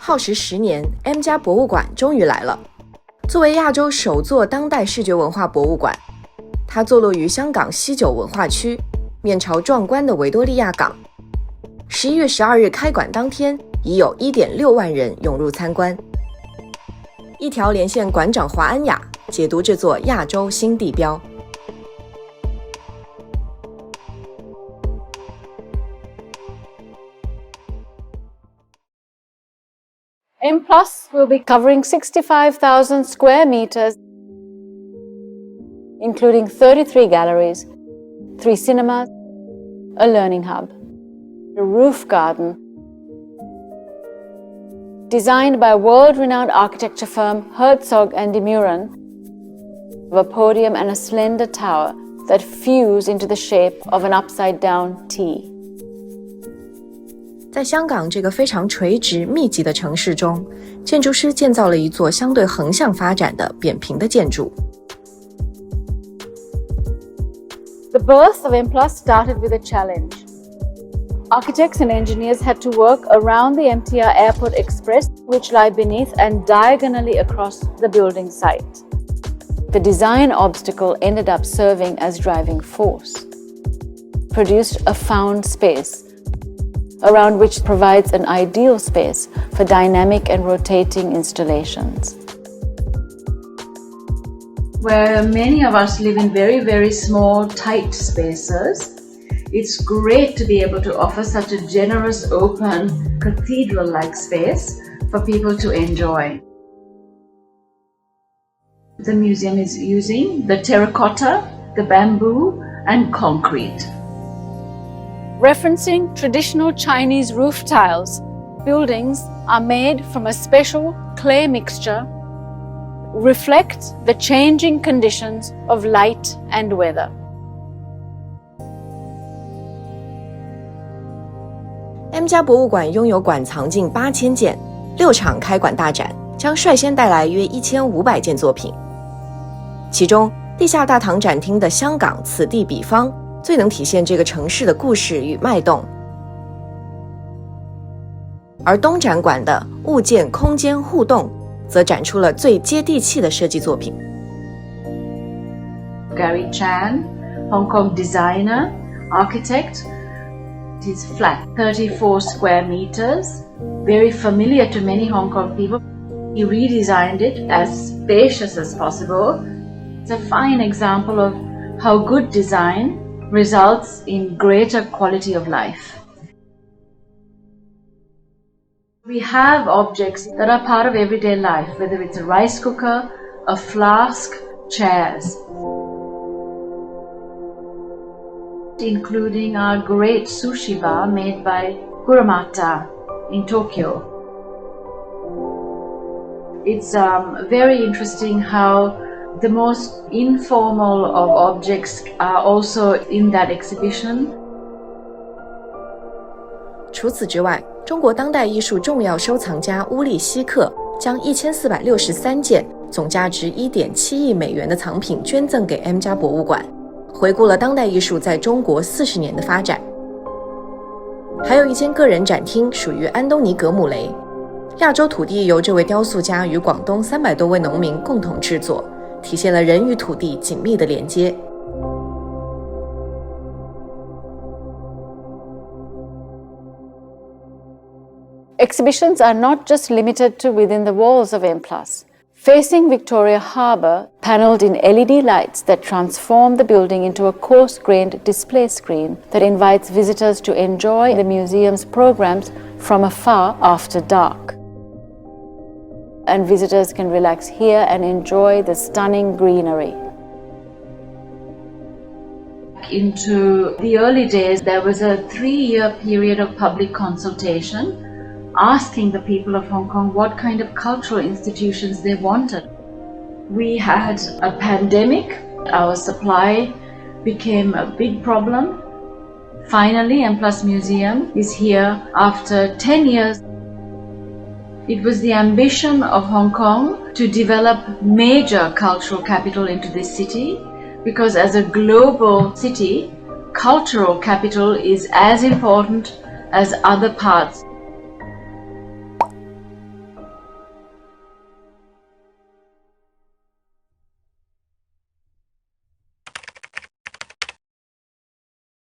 耗时10年 M+ 博物馆终于来了。作为亚洲首座当代视觉文化博物馆，它坐落于香港西九文化区，面朝壮观的维多利亚港。11月12日开馆当天，已有 1.6 万人涌入参观。一条连线馆长华安雅，解读这座亚洲新地标。M+ will be covering 65,000 square meters, including 33 galleries, 3 cinemas, a learning hub, a roof garden. Designed by world-renowned architecture firm Herzog&De Meuron, a podium and a slender tower that fuse into the shape of an upside-down T. 在香港这个非常垂直密集的城市中，建筑师建造了一座相对横向发展的扁平的建筑。The birth of M+ started with a challenge. Architects and engineers had to work around the MTR Airport Express, which lie beneath and diagonally across the building site. The design obstacle ended up serving as driving force, produced a found space, around which provides an ideal space for dynamic and rotating installations. Where many of us live in very, very small, tight spaces, it's great to be able to offer such a generous, open, cathedral-like space for people to enjoy. The museum is using the terracotta, the bamboo, and concrete. Referencing traditional Chinese roof tiles, buildings are made from a special clay mixture, reflect the changing conditions of light and weather. M+ 博物馆拥有馆藏近8000件，6场开馆大展将率先带来约1500件作品。其中，地下大堂展厅的香港此地彼方最能体现这个城市的故事与脉动，而东展馆的物件空间互动则展出了最接地气的设计作品。Gary Chan, Hong Kong designer, architect. His flat, 34 square meters, very familiar to many Hong Kong people. He redesigned it as spacious as possible. It's a fine example of how good design results in greater quality of life. We have objects that are part of everyday life, whether it's a rice cooker, a flask, chairs, including our great sushi bar made by Kuramata in Tokyo. It's very interesting how the most informal of objects are also in that exhibition. 除此之外，中国当代艺术重要收藏家乌利希克将1463件总价值1.7亿美元的藏品捐赠给 M+ 博物馆，回顾了当代艺术在中国40年的发展。还有一间个人展厅属于安东尼·格姆雷，亚洲土地由这位雕塑家与广东300多位农民共同制作，体现了人与土地紧密的连接。Exhibitions are not just limited to within the walls of M+. Facing Victoria Harbour, panelled in LED lights that transform the building into a coarse-grained display screen that invites visitors to enjoy the museum's programs from afar after dark. And visitors can relax here and enjoy the stunning greenery. Into the early days, there was a 3-year period of public consultation, asking the people of Hong Kong what kind of cultural institutions they wanted. We had a pandemic. Our supply became a big problem. Finally, M+ Museum is here after 10 years. It was the ambition of Hong Kong to develop major cultural capital into this city, because as a global city, cultural capital is as important as other parts.